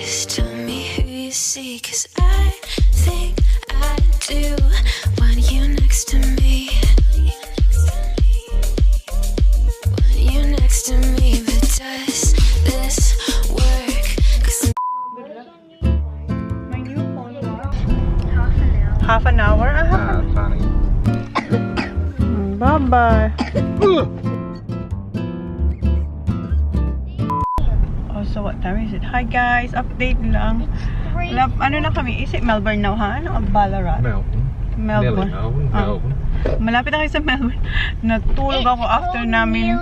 Just tell me who you see, 'cause I think I do want you next to me. Want you next to me, but does this work? 'Cause My new phone was Half an hour. half an hour. Funny. Bye-bye. Oh, so what time is it? Hi guys, update lang. Ano na kami? Is it Melbourne now, ha? Ano? Ballarat? Melbourne. Melbourne. Nearly Melbourne. Malapit na kayo sa Melbourne. Natulog ako after namin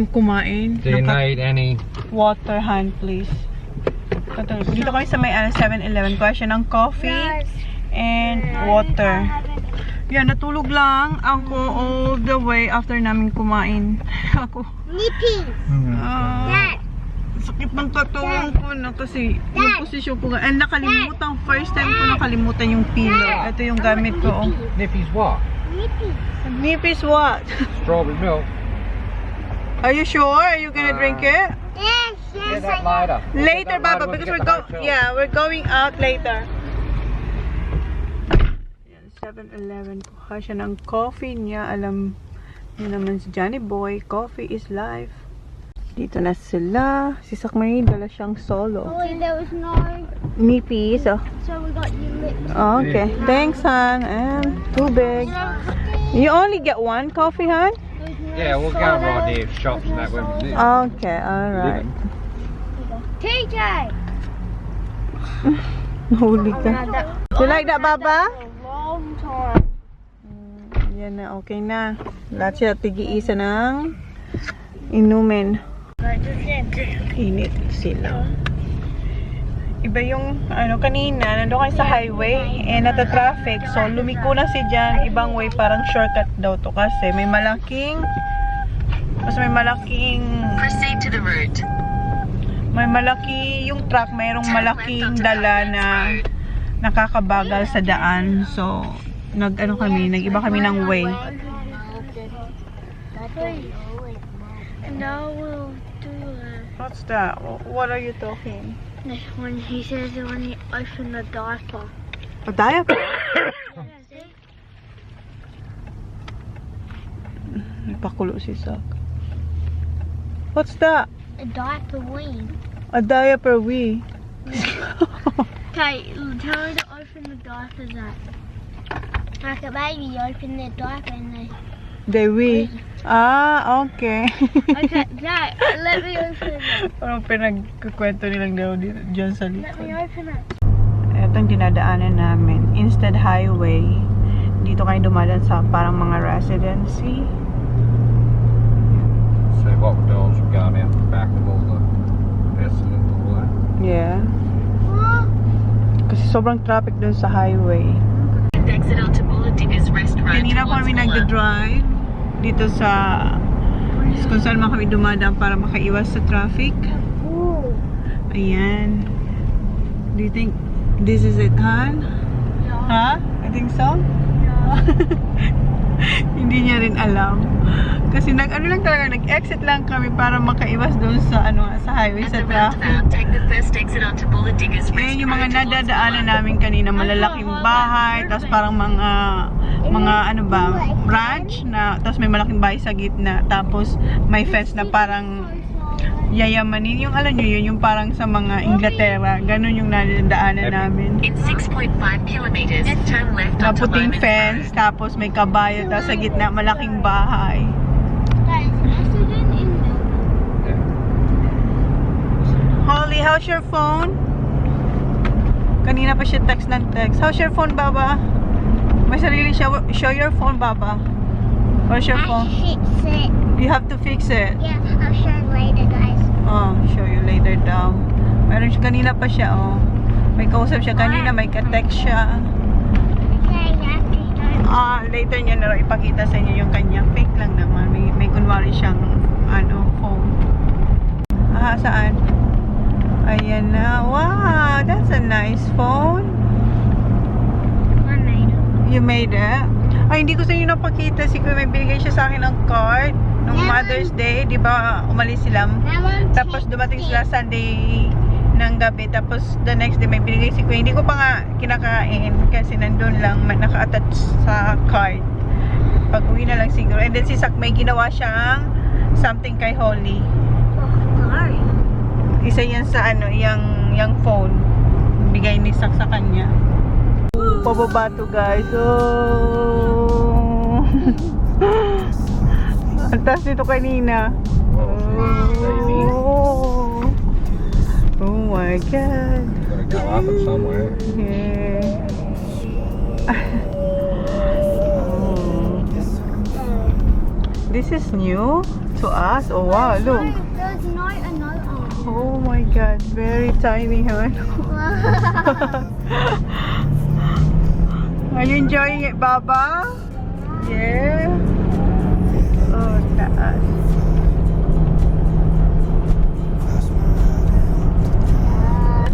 kumain. Do you need any? Water hand, please. Dito kami sa may 7-Eleven. Kuha siya ng coffee and water. Yan, natulog lang ako all the way after namin kumain. Ako. Sakit ng katawan ko na kasi yung posisyon ko. And nakalimutan, first time ko nakalimutan yung pillow. Ito yung gamit ko. Oh. Nippy's what? Nippy's what? Strawberry milk. Are you sure? Are you gonna drink it? Get that later. Later, Baba, because we're going out later. 7-Eleven. Kuha siya ng coffee niya. Alam niyo naman si Johnny Boy. Coffee is life. Dito na sila. Si Sakmarie, dala siyang solo. Oh, there was no. Nippies. Oh. So we got you lips. Okay. Thanks, Han. And tubig. You only get one coffee, Han? Yeah, we'll go right near shops and that when we live. Okay, alright. TJ! Huli ka. You like that, Baba? Long time. Yan na, okay na. Lahat siya tig-iisa ng inumin. Init sila. Iba yung, kanina, nandun kayo sa highway, nata-traffic. So, lumiko na si Jan, ibang way, parang shortcut daw to kasi may malaking, proceed to the route. may malaki, yung truck, mayroong malaking dala na nakakabagal sa daan. So, nag-iba kami ng way. And now we'll do What's that? What are you talking? when he says when he opened the diaper. A diaper? Napakulo si Sak. What's that? A diaper wing. A diaper wee. Okay, tell her to open the diaper that. Like a baby, you open their diaper and They wee. Ah, okay. Okay, Dad, let me open it. Parang pinagkukwento nilang daw dyan sa Let me likod. open it. Itong dinadaanan namin. Instead highway. Dito kayo dumadaan sa parang mga residency. So what we're doing is we're going out the back of all the residents and all that. Yeah. Kasi sobrang traffic dun sa highway. Exit onto Bulladinger's restaurant. Kanina po kami nagda-drive dito sa kung saan man kami dumadaan para makaiwas sa traffic. Ayan. Do you think this is it, Han? Ha? I think so? Hindi niya rin alam. Kasi nag-exit lang kami para makaiwas doon sa sa highway sa traffic. Take the first exit onto Bulladinger's Ayan yung mga nadadaanan namin kanina, malalaking bahay, tapos parang mga ranch na, tapos may malaking bahay sa gitna, tapos may fence na parang yayamanin, yung alam nyo yun, yung parang sa mga Inglaterra, ganun yung nadadaanan namin. In 6.5 kilometers, turn left onto Puting Loman fence, Road. tapos may kabayo, tapos sa gitna malaking bahay. Guys, accident in the. Holly, how's your phone? Kanina pa siya text ng text. How's your phone, Baba? May sarili siya. Show your phone, Baba. Where's your phone? I fix it. You have to fix it. Yeah, I'll show you later, guys. Oh, show you later daw. Meron siya, kanina pa siya, oh. May kausap siya kanina, may ka-text siya. Okay, happy. Later niya na ipakita sa inyo yung kanya. Fake lang naman. May kunwari siyang, phone. Saan? Ayan na. Wow, that's a nice phone. I made it. You made it? Ay, hindi ko sa inyo napakita. Siguro may binigay siya sa akin ng card. nung Mother's Day, di ba umalis sila? Tapos dumating sila Sunday ng gabi. Tapos the next day may binigay si Kuya. Hindi ko pa nga kinakain kasi nandun lang naka-attach sa card. Pag uwi na lang siguro. And then si Sak may ginawa siyang something kay Holly. Isa yan sa ano, yung phone. Bigay ni Sak sa kanya. Pababa to guys. Oh. Ang taas nito kanina. Oh. Oh my God. Gotta go up it somewhere. Yeah. This is new to us. Oh wow, look. There's no a note on it. Oh my God, very tiny, huh? Are you enjoying it, Baba? Yeah. Oh, taas.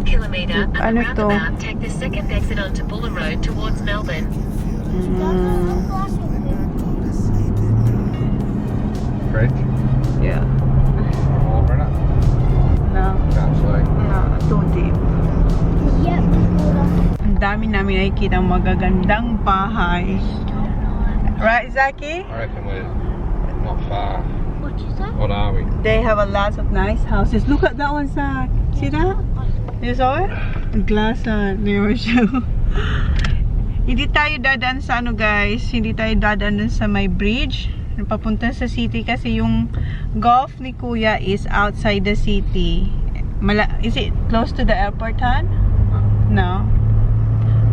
Kilometer at the Ano to? roundabout, take the second exit onto Buller Road towards Melbourne. Fridge? Yeah. Over it? No. Can't see. No, too deep. Yep, Ang dami namin nakikita magagandang bahay. Right, Zaki? I reckon we're not far. what you say? What are we? They have a lot of nice houses. Look at that one, Zach. See that? You saw it? Glass near show. Hindi tayo dadaan sa ano guys. Hindi tayo dadaan dun sa may bridge. Papunta sa city kasi yung golf ni Kuya is outside the city. Is it close to the airport, Han? No.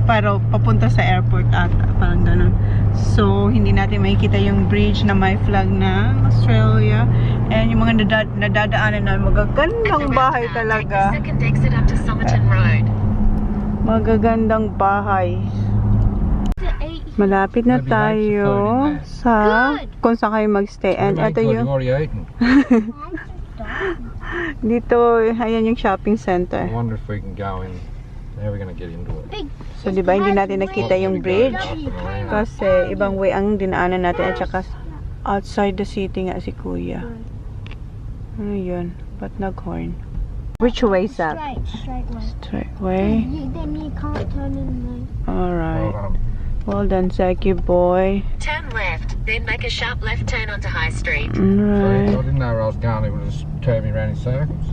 Pero papunta sa airport ata. Parang ganun. So, hindi natin makikita yung bridge na may flag ng Australia. And yung mga nadadaanan na magagandang bahay talaga. Second exit up to Somerton Road. Magagandang bahay. Malapit na tayo sa kung saan kayo magstay. And ito yung already eaten. dito, ayan yung shopping center. I wonder if we can go in. How are we going to get into it? So, di ba, hindi natin nakita yung bridge? Kasi, ibang way ang dinaanan natin at saka outside the city nga si Kuya. Ano yun? Ba't nag-horn? Which way is that? Straight way. Straight way? Then you can't turn in Alright. Well done, Zaki boy. Turn left, then make a sharp left turn onto High Street. I Alright. didn't know where I was going. It would just turn me around in circles.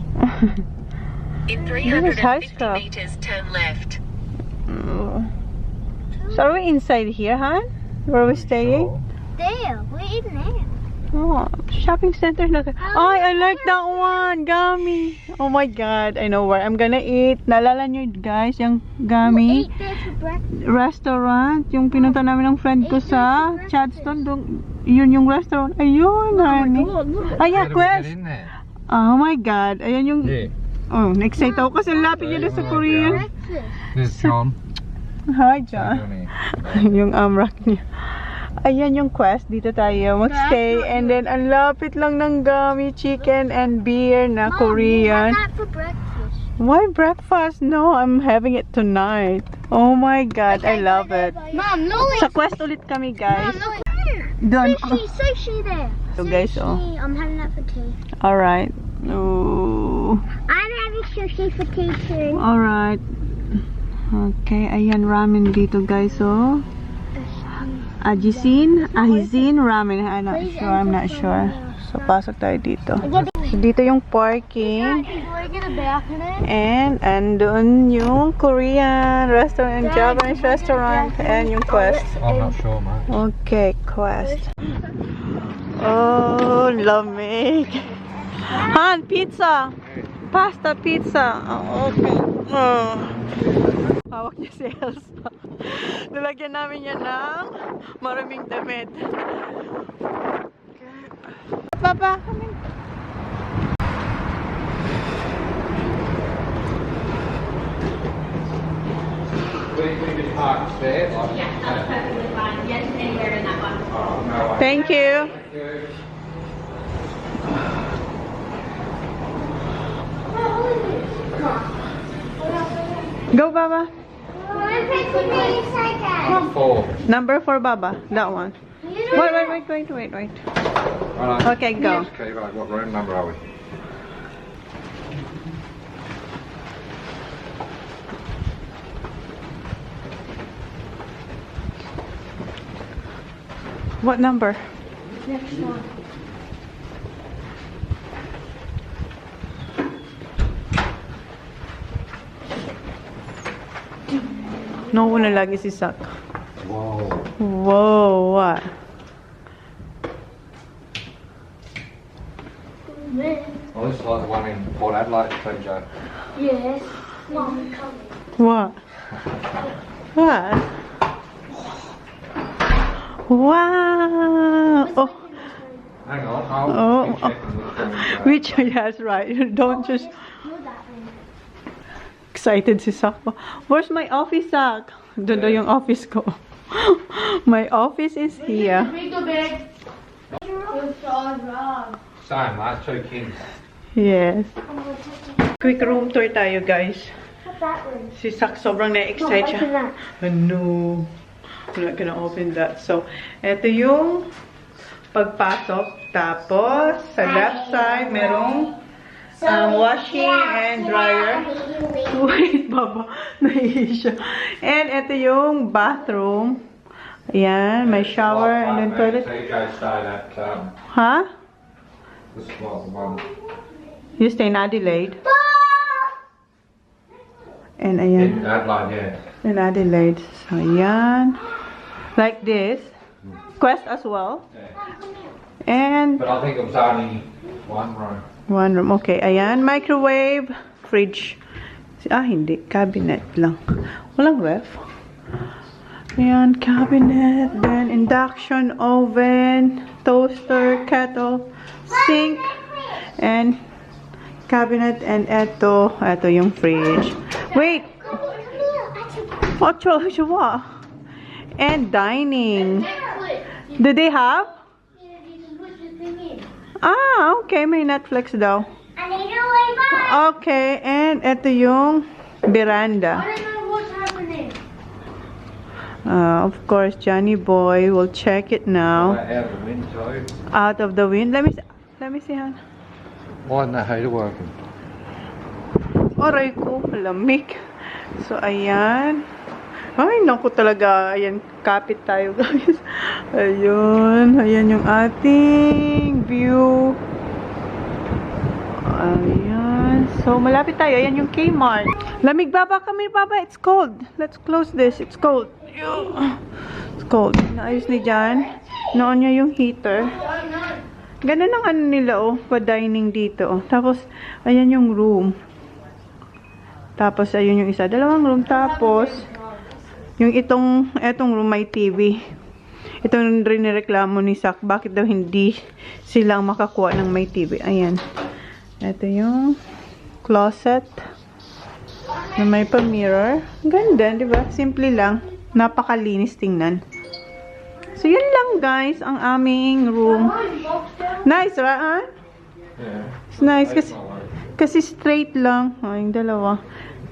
In Where's High 350 Street? meters, turn left. So, are we inside here, huh? Where we staying? Sure. there. We're in there. Oh, shopping center na. Ay, I like that one. Gummy. Oh my God. I know where I'm gonna eat. Naalala nyo guys, yung Gummy We'll eat there for breakfast. restaurant. Yung pinunta namin ng friend ko sa Chadston. Yun yung restaurant. Ayun, honey. Ay, yeah, How do we get Quest. in there? Oh my God. Ayan yung... Yeah. Oh, na-excite ako kasi lapit yun sa Korean. Breakfast. There's John. Hi, How John. you doing Yung amrak niya. Ayan yung Quest. Dito tayo magstay. And then, ang lapit lang ng Gummy chicken and beer na Mom, Korean. we had that for breakfast. Why breakfast? No, I'm having it tonight. Oh my God, I love it. Mom, look. Sa Quest ulit kami, guys. Mom, look there. Doon. Sushi there. So, guys, oh. Sushi. I'm having that for tea. Alright. Ooh. I'm having sushi for tea too. Alright. Okay, ayan ramen dito, guys, oh. Ahizin ramen. I'm not sure. So, pasok tayo dito. So, dito yung parking. We're gonna back in it. And andun yung Korean restaurant, Japanese restaurant, and yung Quest. I'm not sure, mate. Okay, Quest. Oh, lamig. Han, pizza. Pasta, pizza. Oh, okay. Oh. Hawak niya si Elsa. Nilagyan namin yan ng maraming damit. Papa, come in. Thank you. Go, Baba. Four. Number 4, Baba. That one. You Wait. Right. Okay, go. Okay, right, what room number are we? What number? Next one. Nauuna lagi si Sak. Whoa. Whoa, what? Well, this is like the one in Port Adelaide, TJ. Yes. Mom, come. What? What? Wow! Oh, Hang on, I'll Oh, be checking which one is that. which, yes, right. Don't just... You're that one. Excited si Sak. Where's my office, Sak? Doon daw yung office ko. My office is here. Same, last 2 kids. Yes. Quick room tour tayo, guys. What's that one? Si Sak sobrang na-excite siya. Open that. No, I'm not gonna open that. So, eto yung pagpasok. Tapos, sa left side, merong washing and dryer. Wait, baba. Nahihi siya. And eto yung bathroom. Ayan, may shower and then toilet. TJ stayed at, Huh? this was the one. You stay in Adelaide? And ayan. In Adelaide, yeah. In Adelaide. So, ayan. Like this. Quest as well. And But I think it was only one room. one room. Okay, ayan. Microwave. Fridge. Hindi. Cabinet lang. Walang ref. Ayan. Cabinet. Then induction oven. Toaster. Kettle. Sink. And cabinet. And eto yung fridge. Wait. Actually, what? And dining. Do they have? Ah, okay. May Netflix daw. I need to way back. Okay. And ito yung veranda. I don't know what's happening. Of course, Johnny Boy will check it now. Out of the window. Out of the wind. Let me see, Han. Why isn't that heater working? Aray ko, lamig. So, ayan. Ay, naku talaga. Ayan, kapit tayo, guys. Ayun. Ayan yung ating view. Ayan. So, malapit tayo. Ayan yung Kmart. Lamig, baba kami, baba. It's cold. Let's close this. It's cold. It's cold. Naayos ni Jan. Noon niya yung heater. Ganun ang ano nila, oh. Pa-dining dito, oh. Tapos, ayan yung room. Tapos, ayun yung isa. Dalawang room. Tapos, yung etong room may TV. Ito rin nireklamo ni Sak. Bakit daw hindi silang makakuha ng may TV. Ayan. Ito yung closet. Na may pa-mirror. Ganda, di ba? Simple lang. Napakalinis tingnan. So, yun lang guys, ang aming room. Nice, right? Yeah. It's nice kasi straight lang. Oh, yung dalawa.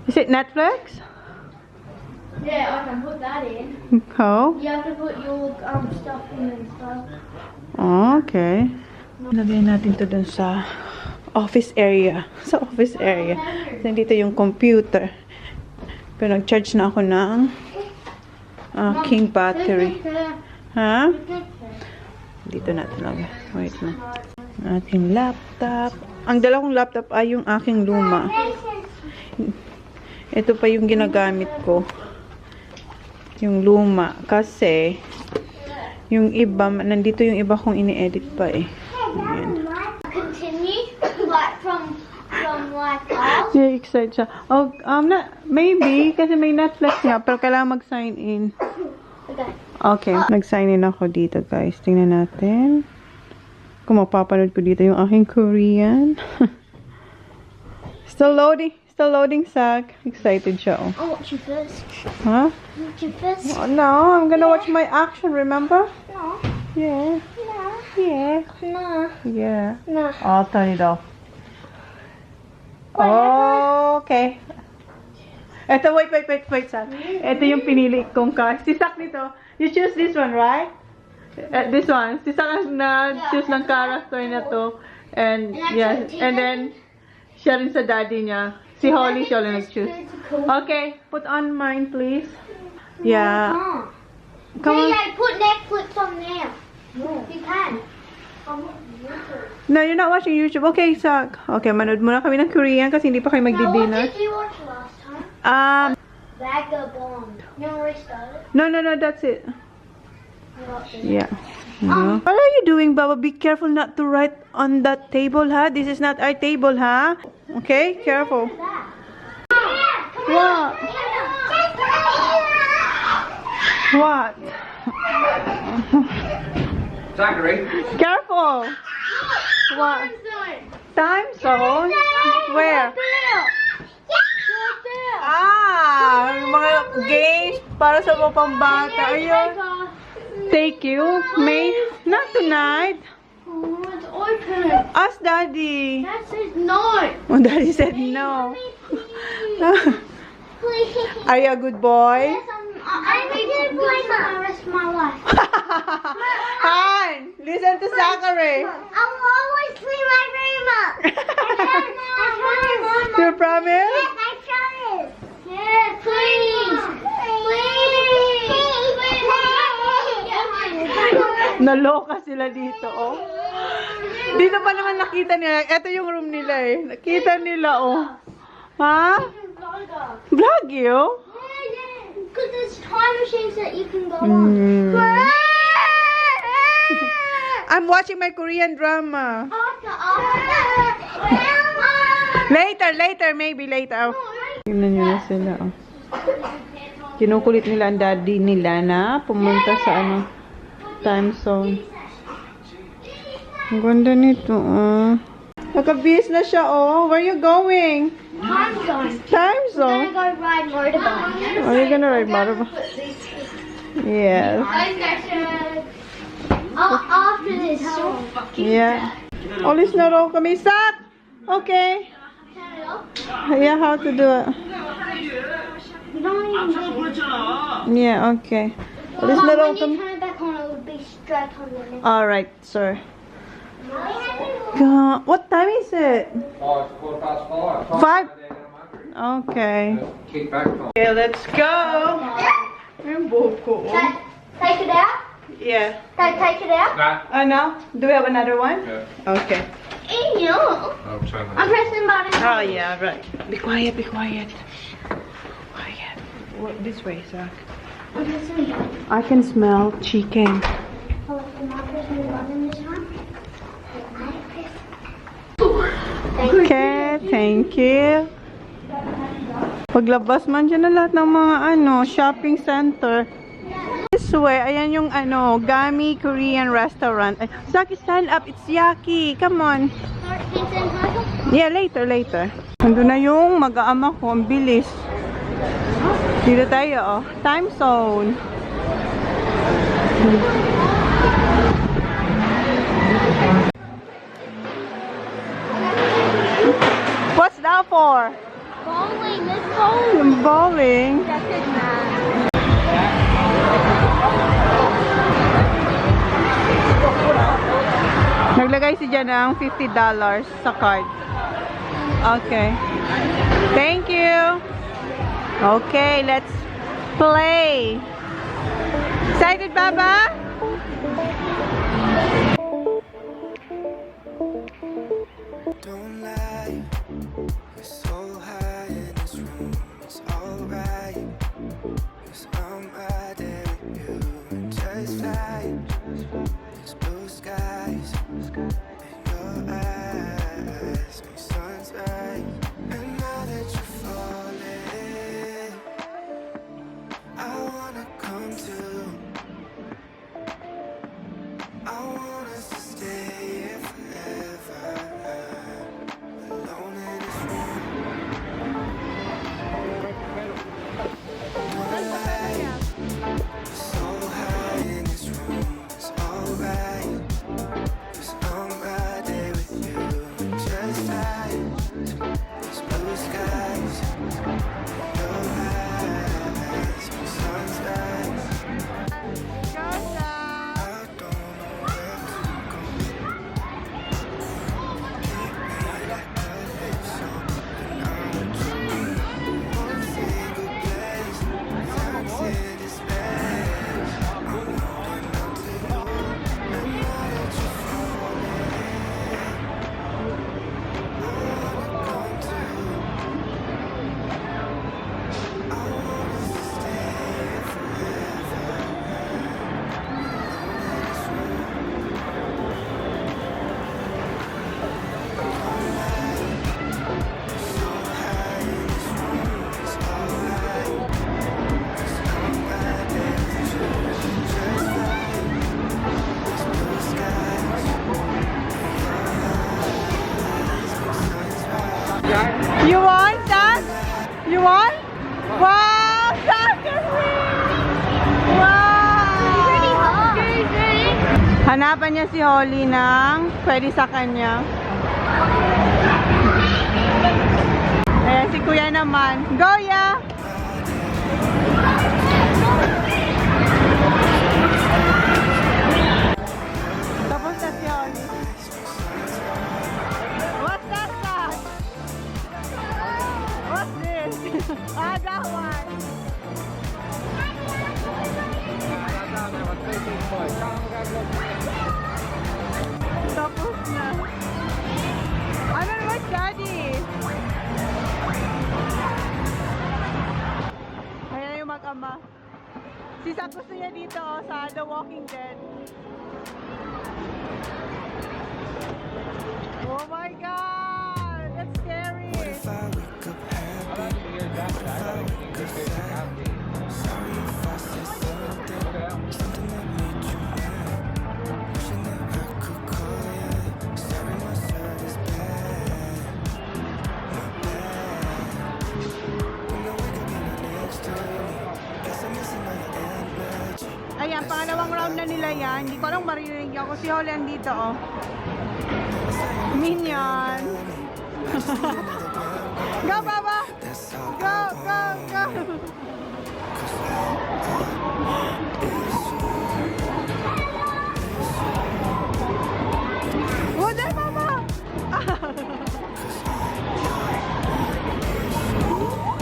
Is it Netflix? Yeah, I can put that in. How? You have to put your stuff in and stuff. Okay. Lagay natin to dun sa office area. Sa office area. Nandito yung computer. Pero nag-charge na ako ng king battery. Ha? Dito natin lagay. Wait lang. Ating laptop. Ang dalawang laptop ay yung aking luma. Ito pa yung ginagamit ko. Yung luma. Kasi, yung iba, nandito yung iba kong ini-edit pa eh. Ayan. Continue, like from like ours. Yeah, excited siya. Oh, maybe, kasi may Netflix nga, pero kailangan mag-sign in. Okay. Okay, nag-sign in ako dito, guys. Tingnan natin. Kung mapapanood ko dito yung aking Korean. Still loading, Sak. Excited siya, oh. I'll watch you first. Huh? Watch you first. Oh, no, I'm gonna watch my action, remember? No. Yeah. No. Yeah. No. Yeah. No. I'll turn it off. Oh, okay. Eto, wait, Sak. Ito yung pinili kong car. Si Sak nito. You choose this one, right? This one. Si Saka na-choose ng character na to. And, yes. And then, siya rin sa daddy niya. Si Holly, siya rin nag-choose. Okay, put on mine, please. Yeah. Come on. Yeah, put Netflix on there. You can. No, you're not watching YouTube. Okay, Sak. Okay, manood muna kami ng Korean kasi hindi pa kayo Now, what magdi-dinner. did you watch last time? Um, Vagabond. You want to restart it? no, that's it. I got this. Yeah. No. What are you doing, Baba? Be careful not to write on that table, huh? This is not our table, huh? Okay, careful. What? What? Zachary. Careful. What? Time zone? Where? Ah, yung mga games para sa mga pambata. Ayun. Take you. May, not tonight. Oh, it's open. Ask Daddy. That says no. Oh, Daddy said no. Please. Are you a good boy? Yes, I'm a good boy for the rest of my life. Han, listen to Zachary. I will always clean my room up. I promise. You promise? Yes, I promise. Yes, please. Naloka sila dito, oh. Dito pa naman nakita nila. Ito yung room nila, eh. Nakita nila, oh. Ha? Vlog you? Because there's time machines that you can go Mm. on. I'm watching my Korean drama. Later, maybe later. Oh. Tingnan nyo na sila, oh. Kinukulit nila ang daddy nila na pumunta sa ano, time zone. Ang ganda nito, oh. Nakabihis na siya, oh. Where you going? Time zone. Time We're zone? gonna go ride motorbike. Are you gonna ride motorbike? Yes. After this. Yeah. Alis na raw kami. Sak! Okay. Yeah, how to do it? You don't even need Yeah, okay. Alis na raw when you kami. turn it back on, it would be straight on the next. Alright, sir. God, what time is it? Oh, it's 5:15. Five. Okay. Kick back on. Okay, let's go. Yung buhok ko, oh. Take it out. Yeah. Take it out. Nah. No? Do we have another one? Yeah. Okay. Ew. I'll turn I'm that. pressing buttons. Oh, yeah, right. Be quiet, be quiet. Quiet. This way, Zach. I'm pressing. I can smell chicken. Oh, am I pressing the button this time? Okay, thank you. Paglabas man dyan na lahat ng mga shopping center. This way, ayan yung Gami Korean restaurant. Ay, Zaki, stand up. It's Yaki. Come on. Yeah, later. Nandun na yung mag-aama ko. Ang bilis. Dito tayo, oh. Time zone. What's that for? Bowling. Let's bowling. Bowling. Naglagay si Jan ng $50 sa card. Okay. Thank you. Okay, let's play. Excited, Baba? Don't lie, we're so high in this room, it's alright, 'cause I'm right there with you, and just fly, there's blue skies, and your eyes, make sun's rise, and now that you're falling, I wanna come to, I want us to stay here forever. Alone in this room. Don't lie. So high in this room, it's alright. 'Cause I'm right there with you. Just fine. These blue skies. Your eyes. When sun's rise. I don't You want? Wow! Soccer ring! Wow! Hanapan niya si Holly ng pwede sa kanya. Ayan, si Kuya naman. Go, ya! Tapos na si Holly. What's that sound? What's this? Ah, that one. Tapos na. Ano naman, Daddy? Ayan yung mag-ama. Si Sak gusto niya dito sa The Walking Dead. Oh my God! That's scary! If I wake up happy, if I wake up sad, sorry if I said something that made you mad. Wishing that I could call you. Sorry, my service bad. My bad. When I wake up, you're not next to me. Guess I'm missing all your energy. Ayan, pangalawang round na nila yan. Hindi ko lang marinig ako. Si Holland dito, oh. Minion! Go, Baba! Go, go, go! Oh, there, Mama!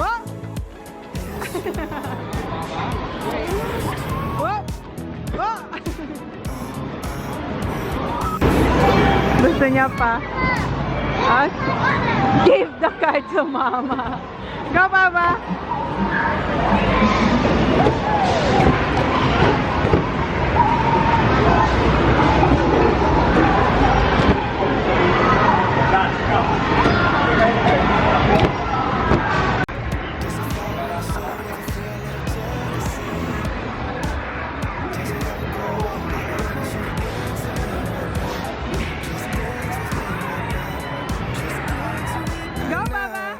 Oh! Oh! Oh! Gusto niya pa. Give the card to Mama. Go, Baba! Go, Baba!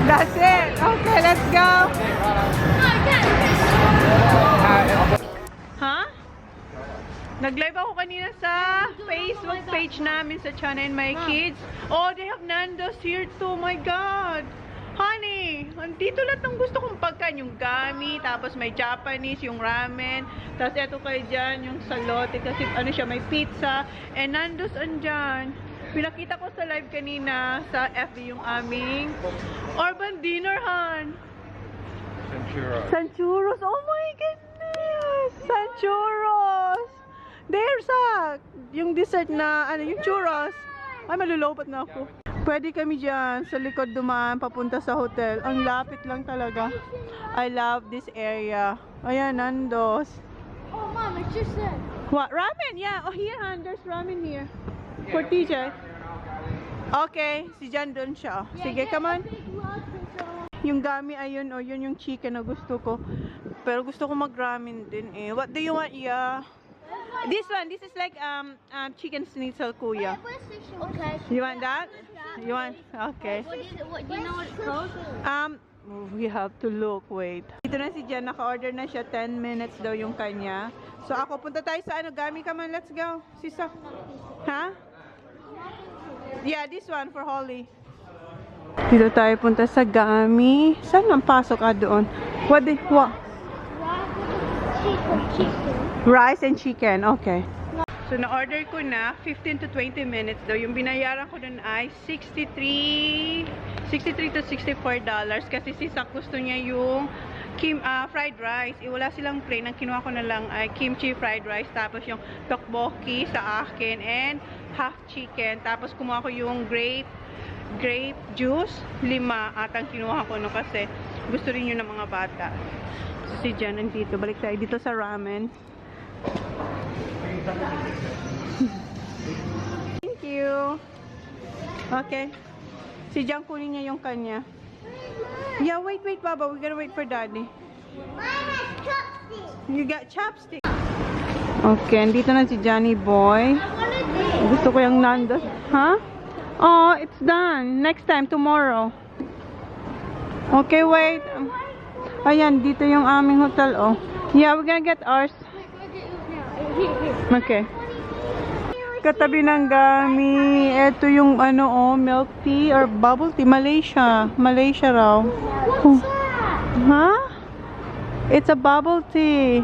That's it. Okay, let's go. Huh? Nag-live ako kanina sa Facebook page namin sa ChonaAndMyKids. Oh, they have Nando's here too. My God. Honey, andito lahat ng gusto kong pagkain. Yung gami, tapos may Japanese, yung ramen. Tapos eto kayo dyan, yung salote. Kasi ano siya, may pizza. And Nando's andyan. Pinakita ko sa live kanina sa FB yung aming urban dinner, Han. Sanchuros. Oh my goodness! Sanchuros! There's yung dessert na, ano, yung churros. Ay, malulobot na ako. Pwede kami dyan sa likod dumaan papunta sa hotel. Ang lapit lang talaga. I love this area. Ayan, Nando's. Oh, Mom, it's just there. What? Ramen? Yeah. Oh, here, Han. There's ramen here. For TJ. Okay. Si Jan doon siya. Sige, come on. Yung gami, ayun. Oh, yun yung chicken na gusto ko. Pero gusto ko mag-ramen din eh. What do you want, yeah? This one. This is like chicken schnitzel, kuya. Okay. You want that? You want? Okay. What is it? What, do you know what it's called? We have to look. Wait. Dito na si Jan. Naka-order na siya. 10 minutes daw yung kanya. So ako, punta tayo sa ano. Gami ka man. Let's go. Sisa. Ha? Yeah, this one for Holly. Dito tayo punta sa Gami. Saan ang pasok doon? What? Rice and chicken. Okay. So, na-order ko na 15 to 20 minutes daw. Yung binayaran ko dun ay $63 to $64 kasi si Sak gusto niya yung fried rice. Wala silang plain. Ang kinuha ko na lang ay kimchi fried rice. Tapos yung tteokbokki sa akin and half chicken. Tapos kumuha ko yung grape juice. 5 at ang kinuha ko no kasi gusto rin yun ng mga bata. So, si Jan nandito. Balik tayo dito sa ramen. Thank you. Okay. Si Jan kunin niya yung kanya. Yeah, wait, Baba. We gotta wait for Daddy. You got chopstick. Okay, andito na si Johnny Boy. Gusto ko yung Nando's. Huh? Oh, it's done. Next time, tomorrow. Okay, wait. Ayan, dito yung aming hotel, oh. Yeah, we're gonna get ours. Okay. Katabi ng Gami. Ito yung ano, oh, milk tea or bubble tea. Malaysia. Malaysia raw. Oh. Huh? It's a bubble tea.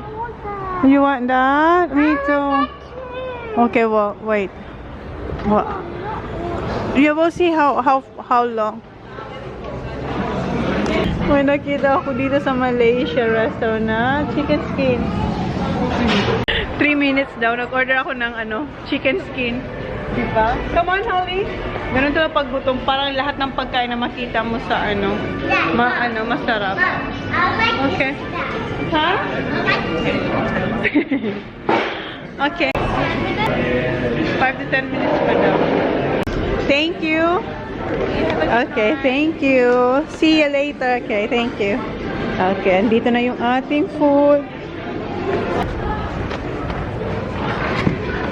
You want that? Me too. Okay, well, wait. Well, you will see how long. May nakita ako dito sa Malaysia restaurant na chicken skin. 3 minutes daw. Nag-order ako ng ano, chicken skin. Diba? Come on, Holly. Ganun to pag gutom. Parang lahat ng pagkain na makita mo sa ano, masarap. Okay. Ha? Okay. 5 to 10 minutes pa daw. Thank you. Okay, thank you. See you later. Okay, thank you. Okay, andito na yung ating food.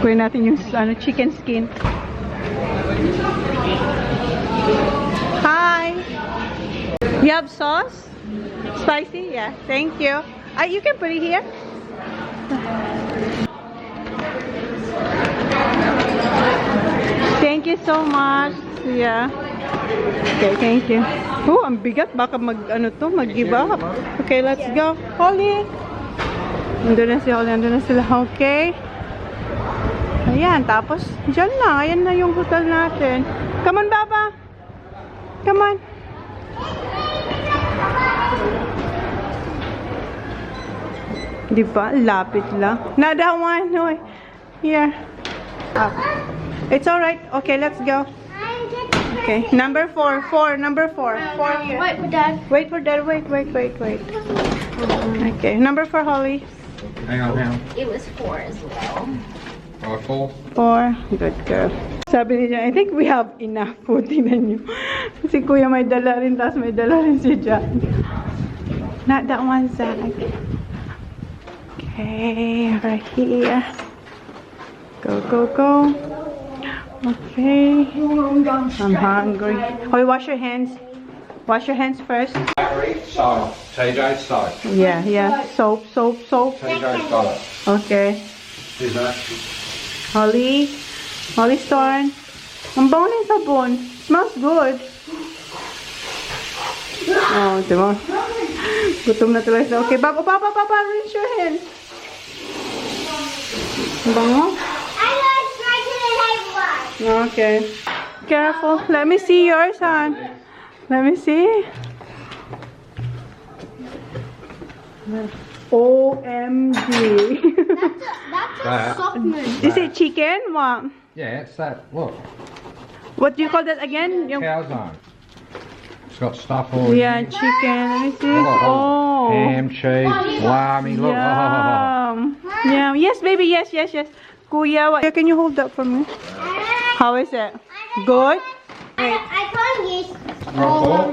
Kunin natin yung ano, chicken skin. Hi. You have sauce? Spicy? Yeah. Thank you. You can put it here. Thank you so much. Yeah. Okay, thank you. Oh, ang bigat. Baka mag-give up. Okay, let's go. Holly. Nandun na si Holly. Nandun na sila. Okay. Ayan, tapos dyan lang. Ayan na yung hotel natin. Come on, Baba. Come on. Diba? Lapit lang. Not that one. No. Here. Up. It's alright. Okay, let's go. Okay, number 4. Number 4. 4 here. Wait for Dad. Wait for Dad. Wait. Okay, number 4, Holly. Hang on. It was 4 as well. 4. 4. Good girl. Sabi niya, I think we have enough food. Tingnan niyo. Si Kuya may dala rin, tapos may dala rin si John. Not that one side. Okay, right here. Go. Okay. I'm hungry. Oh, wash your hands. Wash your hands first. Soap. TJ soap. Yeah. Soap. TJ soap. Okay. Is that? Holly Storn. Ang bango ng sabon. Smells good. Oh, diba? Gutom na talaga sila. Okay, Papa, rinse your hands. Ang bango? Okay. Careful. Let me see yours, hon. Let me see. OMG. That's a supplement. Is it chicken? What? Yeah, it's that. Look. What do you call that again? Yung... Cow zone. It's got stuff all Yeah, chicken. Let me see. Look, Oh. ham, cheese, salami. Look. Yum. Yeah. Yes, baby. Yes. Kuya, what? Can you hold that for me? How is it? Good? Wait. I can't use Oh,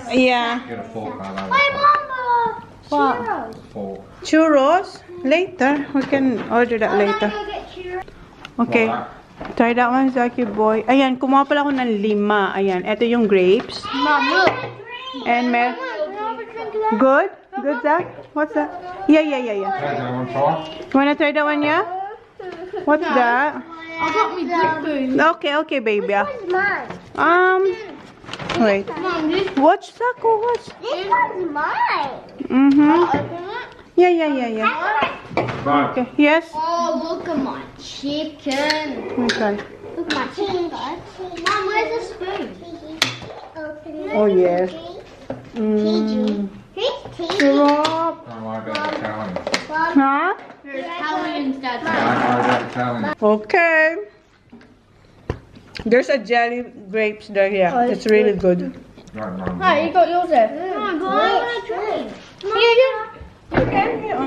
Yeah. get a fork, Mama. Mama. What? Fork. Churros? Later. We can order that later. Okay. Try that one, Zaki boy. Ayan, kumuha pala ako ng 5. Ayan, ito yung grapes. Mom, look. And good? Good, Zach? What's that? Yeah. Okay, one try. You wanna try that one, yeah? What's that? I got me good food. Okay, baby. Mine. Wait. Mom, this Watch, Zako, watch. one's mine. Mm-hmm. Open it. Yeah. Right. Okay, yes? Oh, look at my chicken. Okay. Look at my chicken, guys. Mom, where's the spoon? Oh, yes. Mm. Stop. Don't worry about the Italian. Huh? There's Italians, Dad. Don't worry about the Italian. Okay. There's a jelly grapes there, yeah. It's really good. Right. Hey, you got yours there. Oh, I want to try. You can, yeah.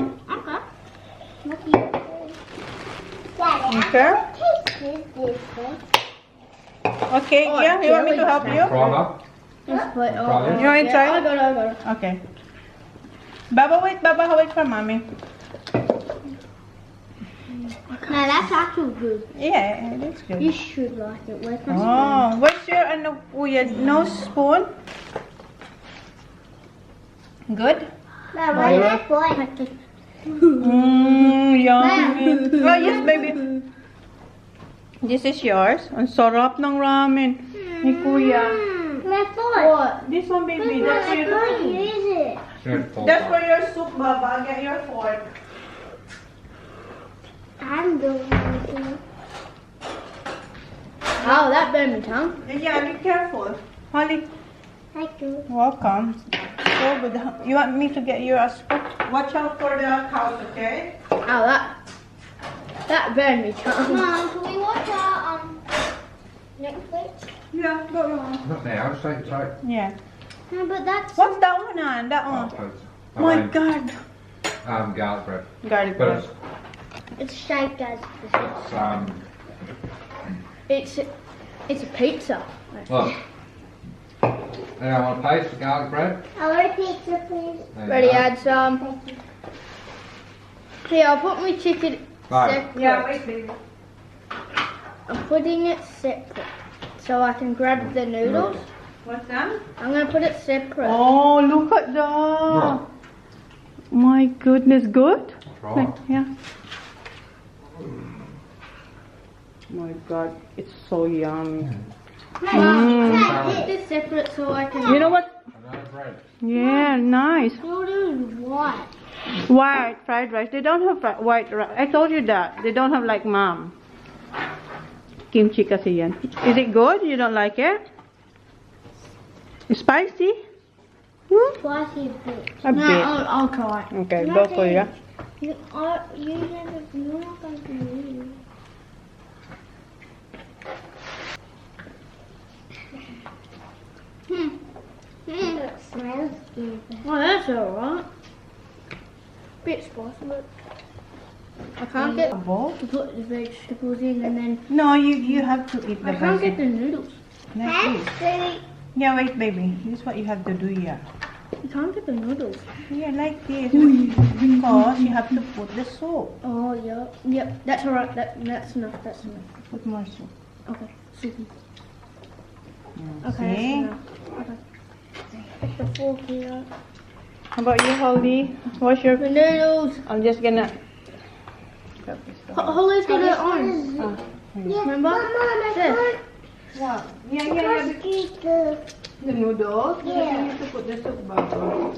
Okay. Okay, yeah, you want me to help you? Try that. Just put Try You want me to try? I got it. Okay. Baba, wait for mommy. No, that's actually good. Yeah, that's good. You should like it. Where's my Oh, where's your ano, kuya? No spoon? Good? spoon? No, where's my spoon? Yummy. Oh, yes, baby. This is yours. Ang sarap ng ramen. Ni kuya. My fork. What? This one, baby. That's for I your can't use it. That's for your soup, Baba. Get your fork. I'm doing it. Oh, that burned my tongue. Yeah, be careful. Holly, Thank you. welcome. So good. You want me to get you a spoon? Watch out for the cows, okay? Oh, that burned me tongue. Mom, can we watch our Netflix? Yeah, go on. Not now, take. Yeah. No, but that's What's that one on? That one. My God. Garlic bread. Garlic But bread. it's shaped as it's it's a pizza. look. Anyone want a piece of garlic bread? I want a pizza, please. There you Ready, go. add some. Here, I'll put my chicken Right. separate. Yeah, wait, baby. I'm putting it separate so I can grab the noodles. What's that? I'm gonna put it separate. Oh, look at that. Right. My goodness, good? That's right. Yeah. My God, it's so yummy. Put this separate so I can. You know what? Another bread. Yeah, nice. Noodles what? White fried rice. They don't have white rice. I told you that. They don't have like mom. Kimchi kasi yan. Is it good? You don't like it? Spicy? Spicy bit. A No, bit. I'll try. Okay, go for you. You're not going to eat. It smells good. Oh, that's alright. Bit spicy, but I can't get to put the vegetables in and then No, you have to eat the I can't get veggie. the noodles. Like this. Yeah, wait, baby. This is what you have to do, yeah. You can't get the noodles. Yeah, like this. Because you have to put the soup. Oh, yeah. Yep, that's alright. That's enough. That's enough. Put more soup. Okay. Soup. Okay, See? that's enough. Okay. Put the fork here. How about you, Holly? What's your... The noodles. I'm just gonna... cut this off. Holly's got it on. Ah, Remember? There. wow. Yeah. The noodles? Yeah. You need to put the soup back on.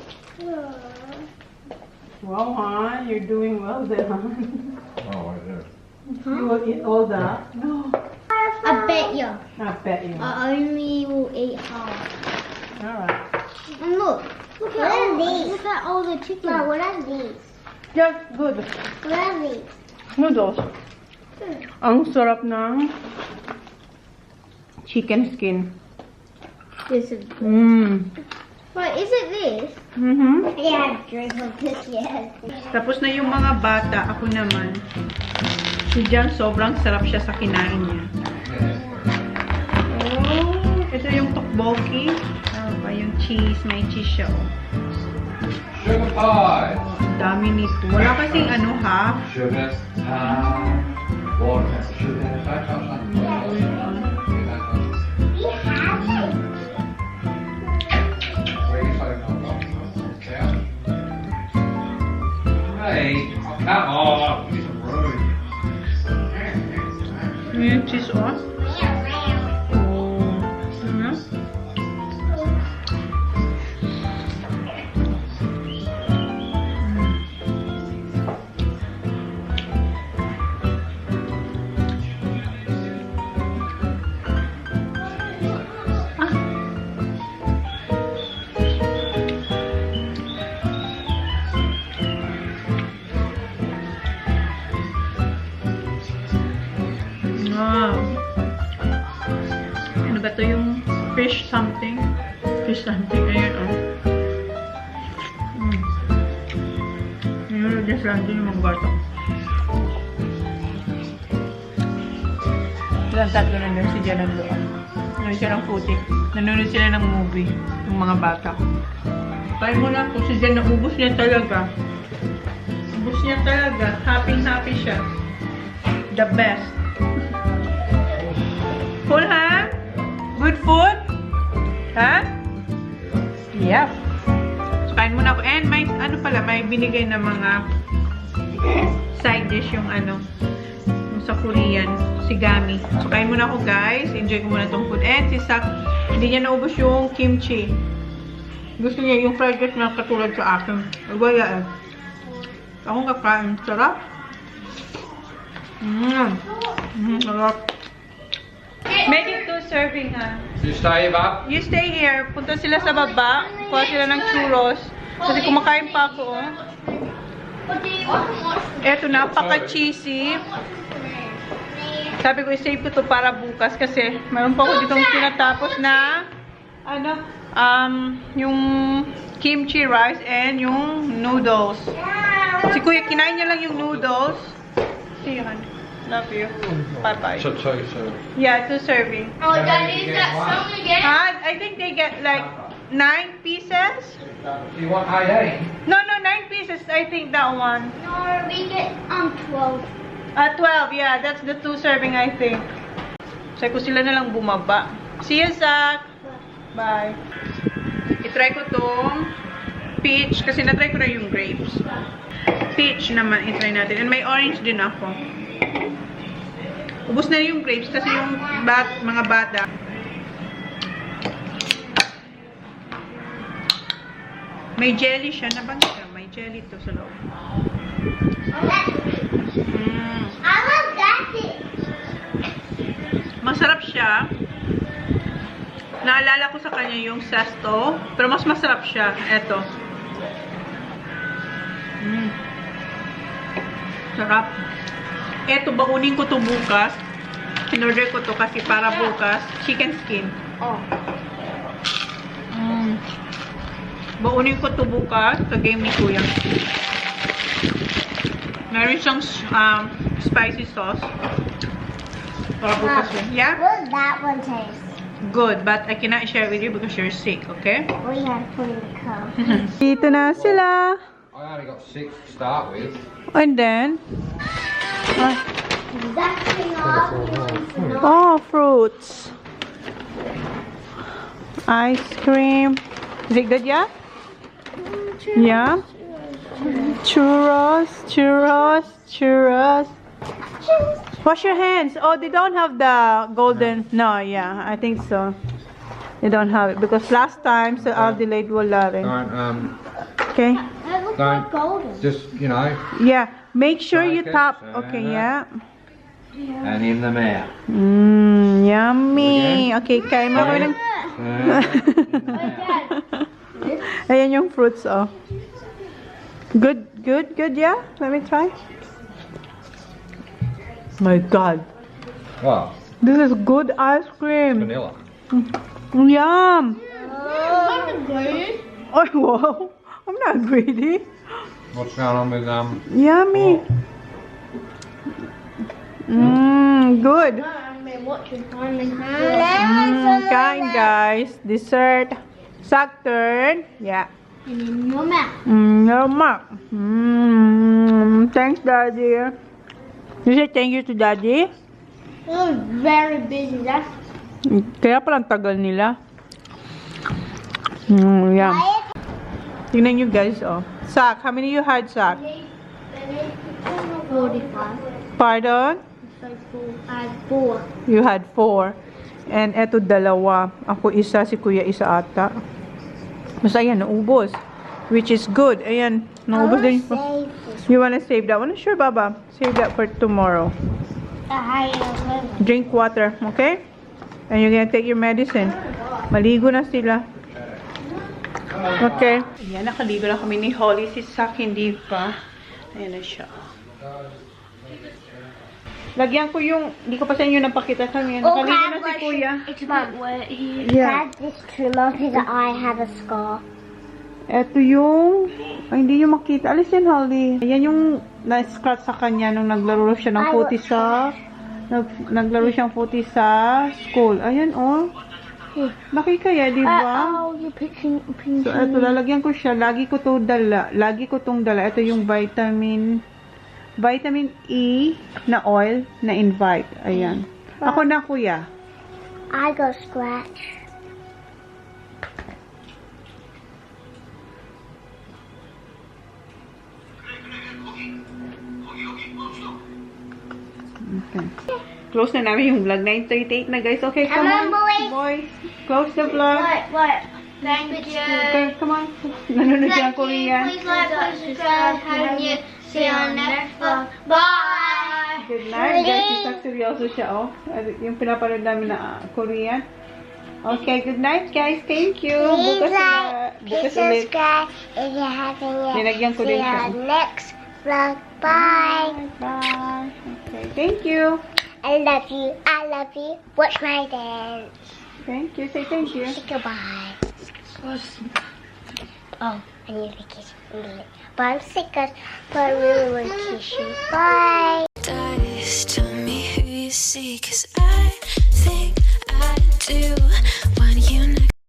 Wow, hon. You're doing well there, hon. Oh, right there. You will eat all that? No. I bet you. I bet you. I only will eat half. Alright. And look at all the chicken. Mom, what are these? Just good. What are these? Noodles. Ang sarap ng chicken skin. This is. Mmm. Wait, is it this? Yeah, drink of this, yes. Tapos na yung mga bata. Ako naman. Si Jan, sobrang sarap siya sa kinain niya. Oh, ito yung tteokbokki. Pa yung cheese. May cheese siya, oh. Sugar pie. Ang dami nito. Wala kasing ano, ha? Sugar. Water. Sugar. Hey, come on. Give some room. Yung cheese, oh. Wow. Ano ba ito yung fish something? Fish something. Ayun, oh. Ayun, just lang din yung mga bata. Silang tatlo na doon si Jan nagdoon. Nanonood siya ng putik. Nanonood sila ng movie. Yung mga bata. Kain mo na po si Jen, naubos niya talaga. Ubus niya talaga. Happy siya. The best. Full, ha? Good food? Ha? Yep. So, kain mo na ako. And may, ano pala, may binigay na mga side dish yung ano, yung sa Korean. Sigami. So, kain muna ako, guys. Enjoy ko muna tong food. And si Sak, hindi niya naubos yung kimchi. Gusto niya yung fried rice na katulad sa akin. Wala eh. Ako kakain. Sarap. Sarap. Make it 2 serving, ha? You stay up. You stay here. Punta sila sa baba. Kuha sila ng churros. Kasi kumakain pa ako, oh. Eto, napaka-cheesy. Sabi ko, i-save ko to para bukas kasi mayroon pa ako ditong tinatapos na ano, yung kimchi rice and yung noodles. Si Kuya, kinain niya lang yung noodles. See you, honey. Love you. Bye-bye. So 2 serving. Yeah, 2 serving. Oh, Daddy's got some again. I think they get like 9 pieces. You want 18? No, 9 pieces. I think that one. No, we get 12. 12, yeah. That's the 2 serving, I think. Sabi ko sila na lang bumaba. See you, Zach. Bye. I-try ko tong peach. Kasi na-try ko na yung grapes. Peach naman, i-try natin. And may orange din ako. Ubus na yung grapes kasi yung mga bata. May jelly siya. Nabanggit siya. May jelly to sa loob. I love that. Masarap siya. Naalala ko sa kanya yung sesto. Pero mas masarap siya. Eto. Sarap. Eto, baunin ko to bukas. In-order ko to kasi para bukas. Chicken skin. Oh. Baunin ko to bukas sa game ni Kuya. Meron siyang spicy sauce. Para bukas yun. Yeah? What does that one taste? Good, but I cannot share with you because you're sick, okay? We have to put in the cup. Dito na sila. I only got 6 to start with. And then, Exactly all. oh, fruits. Ice cream. Is it good, yeah? Yeah. Churros. Wash your hands. Oh, they don't have the golden. No, yeah, I think so. They don't have it because last time sa Allendale wala rin. Don't, Okay. It looks like golden. just, you know, Yeah. Make sure you Like it, tap. so Okay, that. yeah. and in the mouth. Yummy. Okay, kain mo ko ng... Ayan yung fruits, oh. Good, yeah? Let me try. My God. Well, This is good ice cream. vanilla. Yum. I'm greedy. Oh, wow. I'm not greedy. What's going on with Yummy. Good. I've been watching finally. Kain, guys. Dessert. Sak turn. Yeah. And in your mouth. Thanks, Daddy. You say thank you to Daddy? It was very busy. That's Kaya palang tagal nila. Yeah. Tingnan nyo, guys, oh. Sak, how many you had, Sak? 45. Pardon? So 4. I had 4. You had 4. And eto, 2. Ako isa, si Kuya isa ata. Basta yan, naubos. Which is good. Ayan, naubos din. Save this. You wanna save that one? Sure, Baba. Save that for tomorrow. Drink water, okay? And you're gonna take your medicine. Maligo na sila. Okay. Ayan, nakaligo na kami ni Holly. Si Sak, hindi pa. Ayan na siya. Lagyan ko yung, hindi ko pa sa inyo napakita sa inyo. Nakaligo na si Kuya. It's about wet here. Yeah. Dad, this too long because I have a scar. Ito yung, ay, hindi yung makita. Alis yan, Holly. Ayan yung na-scratch sa kanya nung naglaro siya ng footy sa, naglaro siyang footy sa school. Ayan, oh. Laki kaya, di ba? Oh, you're picking. So, ito, lalagyan ko siya. Lagi ko tong dala. Ito yung vitamin E na oil na invite. Ayan. Ako na, kuya. I go scratch. Okay. Close na namin yung vlog. 9:38 na, guys. Okay, come on. Boys, close the vlog. What? Thank you. Okay, come on. Nanonood siya ang Korean. Please like, subscribe, and you see you on next vlog. Bye! Good night, guys. Isang seryoso siya, oh. Yung pinapanood namin na Korean. Okay, good night, guys. Thank you. Bukas ulit. Subscribe if you haven't yet. Nilagyan ko din siya. See you next vlog. Bye! Bye. Okay, thank you. I love you. I love you. Watch my dance. Thank you. Say thank you. Say goodbye. Oh, I need to kiss you. But I'm sick, but I really want to kiss you. Bye. Dice, tell me who you see, 'cause I think I do.